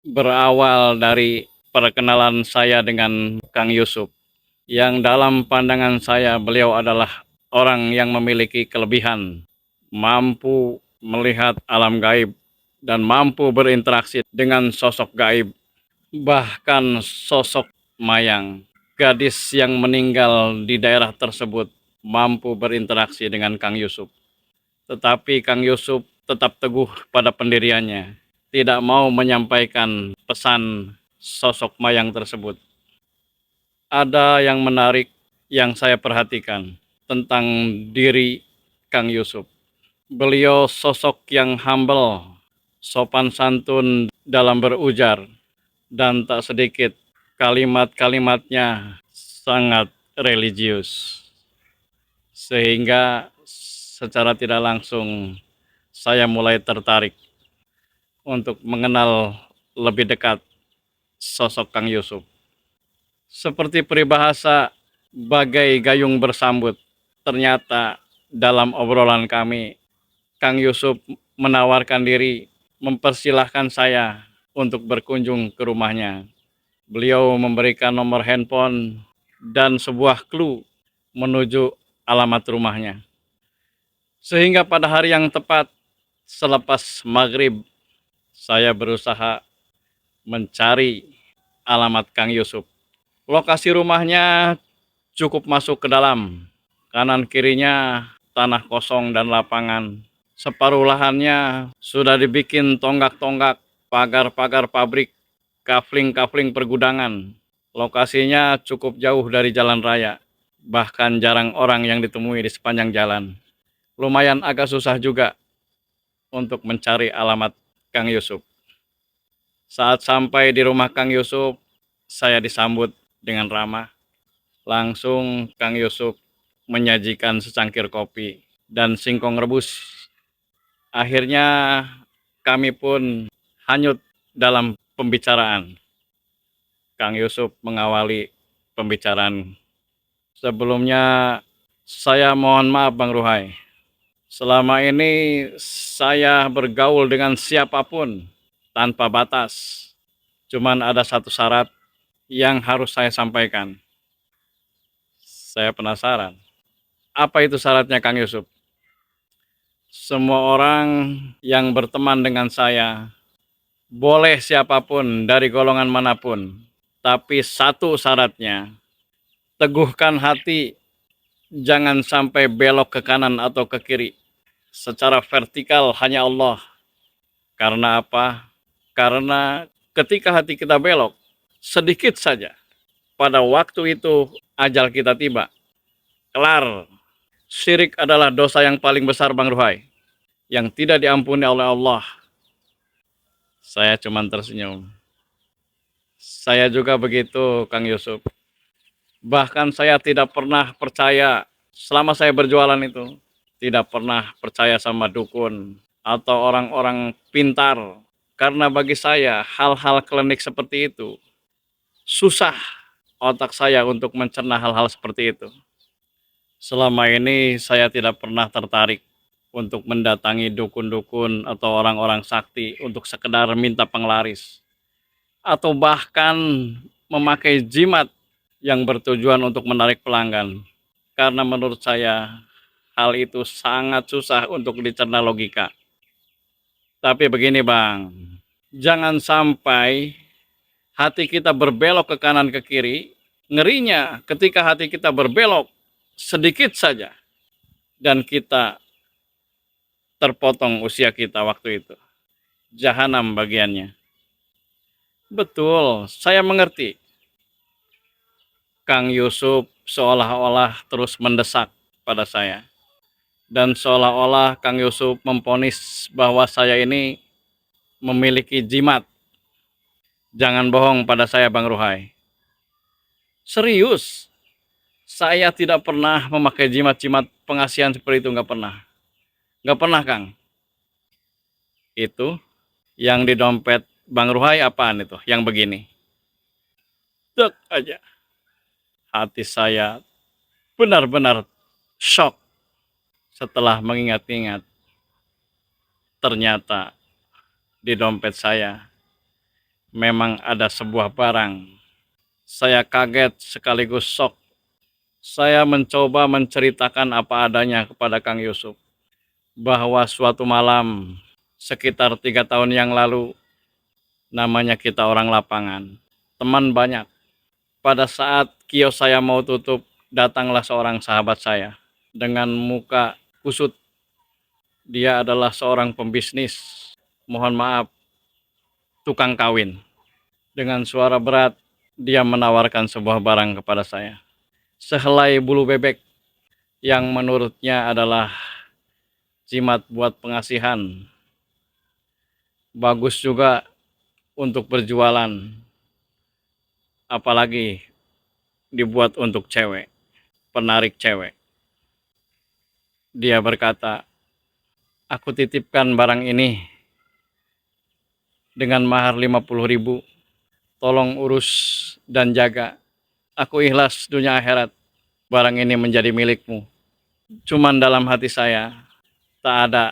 Berawal dari perkenalan saya dengan Kang Yusuf, yang dalam pandangan saya beliau adalah orang yang memiliki kelebihan, mampu melihat alam gaib dan mampu berinteraksi dengan sosok gaib, bahkan sosok mayang, gadis yang meninggal di daerah tersebut mampu berinteraksi dengan Kang Yusuf. Tetapi Kang Yusuf tetap teguh pada pendiriannya, tidak mau menyampaikan pesan sosok mayang tersebut. Ada yang menarik yang saya perhatikan tentang diri Kang Yusuf. Beliau sosok yang humble, sopan santun dalam berujar, dan tak sedikit kalimat-kalimatnya sangat religius. Sehingga secara tidak langsung saya mulai tertarik untuk mengenal lebih dekat sosok Kang Yusuf. Seperti peribahasa bagai gayung bersambut, ternyata dalam obrolan kami, Kang Yusuf menawarkan diri, mempersilahkan saya untuk berkunjung ke rumahnya. Beliau memberikan nomor handphone dan sebuah clue menuju alamat rumahnya. Sehingga pada hari yang tepat selepas maghrib, saya berusaha mencari alamat Kang Yusuf. Lokasi rumahnya cukup masuk ke dalam. Kanan kirinya tanah kosong dan lapangan. Separuh lahannya sudah dibikin tonggak-tonggak, pagar-pagar pabrik, kafling-kafling pergudangan. Lokasinya cukup jauh dari jalan raya. Bahkan jarang orang yang ditemui di sepanjang jalan. Lumayan agak susah juga untuk mencari alamat Kang Yusuf. Saat sampai di rumah Kang Yusuf, saya disambut dengan ramah. Langsung Kang Yusuf menyajikan secangkir kopi dan singkong rebus. Akhirnya kami pun hanyut dalam pembicaraan. Kang Yusuf mengawali pembicaraan. Sebelumnya saya mohon maaf Bang Ruhai. Selama ini saya bergaul dengan siapapun tanpa batas. Cuman ada satu syarat yang harus saya sampaikan. Saya penasaran. Apa itu syaratnya Kang Yusuf? Semua orang yang berteman dengan saya, boleh siapapun dari golongan manapun, tapi satu syaratnya, teguhkan hati, jangan sampai belok ke kanan atau ke kiri. Secara vertikal hanya Allah. Karena apa? Karena ketika hati kita belok, sedikit saja, pada waktu itu ajal kita tiba. Kelar. Syirik adalah dosa yang paling besar Bang Ruhai, yang tidak diampuni oleh Allah. Saya cuma tersenyum. Saya juga begitu, Kang Yusuf. Bahkan saya tidak pernah percaya selama saya berjualan itu. Tidak pernah percaya sama dukun atau orang-orang pintar. Karena bagi saya hal-hal klinik seperti itu susah otak saya untuk mencerna hal-hal seperti itu. Selama ini saya tidak pernah tertarik untuk mendatangi dukun-dukun atau orang-orang sakti untuk sekedar minta penglaris. Atau bahkan memakai jimat yang bertujuan untuk menarik pelanggan. Karena menurut saya hal itu sangat susah untuk dicerna logika. Tapi begini Bang, jangan sampai hati kita berbelok ke kanan ke kiri. Ngerinya ketika hati kita berbelok sedikit saja dan kita terpotong usia kita waktu itu. Jahanam bagiannya. Betul, saya mengerti. Kang Yusuf seolah-olah terus mendesak pada saya. Dan seolah-olah Kang Yusuf memponis bahwa saya ini memiliki jimat. Jangan bohong pada saya Bang Ruhai. Serius, saya tidak pernah memakai jimat-jimat pengasihan seperti itu, nggak pernah. Nggak pernah Kang. Itu yang di dompet Bang Ruhai apaan itu? Yang begini. Dek aja. Hati saya benar-benar shock setelah mengingat-ingat. Ternyata di dompet saya memang ada sebuah barang. Saya kaget sekaligus shock. Saya mencoba menceritakan apa adanya kepada Kang Yusuf, bahwa suatu malam sekitar 3 tahun yang lalu, namanya kita orang lapangan, teman banyak. Pada saat kios saya mau tutup, datanglah seorang sahabat saya dengan muka kusut. Dia adalah seorang pembisnis, mohon maaf, tukang kawin. Dengan suara berat, dia menawarkan sebuah barang kepada saya. Sehelai bulu bebek yang menurutnya adalah jimat buat pengasihan. Bagus juga untuk berjualan, apalagi dibuat untuk cewek, penarik cewek. Dia berkata, aku titipkan barang ini dengan mahar 50.000. Tolong urus dan jaga. Aku ikhlas dunia akhirat. Barang ini menjadi milikmu. Cuman dalam hati saya tak ada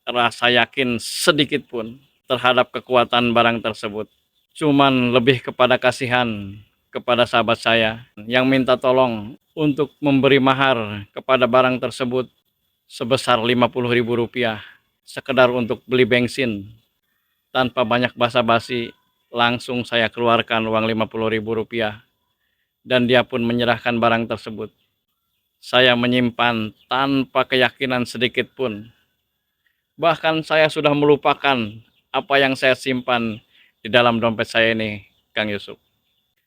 rasa yakin sedikit pun terhadap kekuatan barang tersebut. Cuman lebih kepada kasihan kepada sahabat saya yang minta tolong untuk memberi mahar kepada barang tersebut sebesar 50.000 rupiah, sekedar untuk beli bensin. Tanpa banyak basa-basi, langsung saya keluarkan uang 50.000 rupiah dan dia pun menyerahkan barang tersebut. Saya menyimpan tanpa keyakinan sedikit pun. Bahkan saya sudah melupakan apa yang saya simpan di dalam dompet saya ini, Kang Yusuf.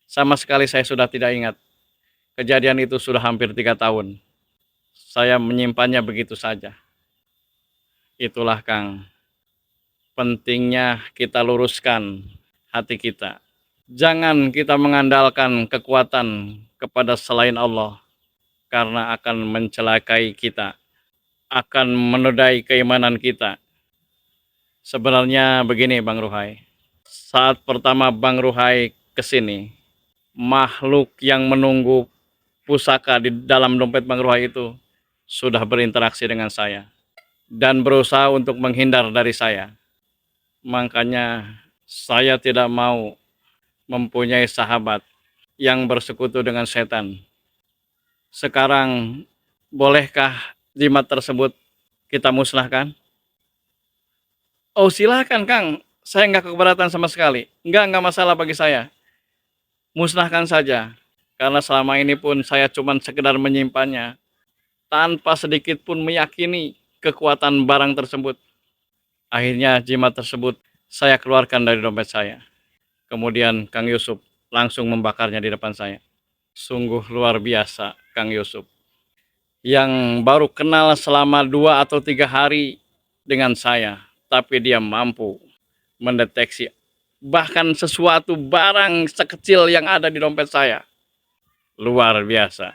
Sama sekali saya sudah tidak ingat. Kejadian itu sudah hampir 3 tahun. Saya menyimpannya begitu saja. Itulah Kang, pentingnya kita luruskan hati kita. Jangan kita mengandalkan kekuatan kepada selain Allah, karena akan mencelakai kita, akan menodai keimanan kita. Sebenarnya begini Bang Ruhai, saat pertama Bang Ruhai kesini, makhluk yang menunggu pusaka di dalam dompet Bang Ruhai itu sudah berinteraksi dengan saya dan berusaha untuk menghindar dari saya. Makanya saya tidak mau mempunyai sahabat yang bersekutu dengan setan. Sekarang, bolehkah jimat tersebut kita musnahkan? Oh silahkan Kang, saya nggak keberatan sama sekali. Nggak masalah bagi saya. Musnahkan saja. Karena selama ini pun saya cuma sekedar menyimpannya, tanpa sedikit pun meyakini kekuatan barang tersebut. Akhirnya jimat tersebut saya keluarkan dari dompet saya. Kemudian Kang Yusuf langsung membakarnya di depan saya. Sungguh luar biasa Kang Yusuf, yang baru kenal selama 2 atau 3 hari dengan saya, tapi dia mampu mendeteksi bahkan sesuatu barang sekecil yang ada di dompet saya. Luar biasa.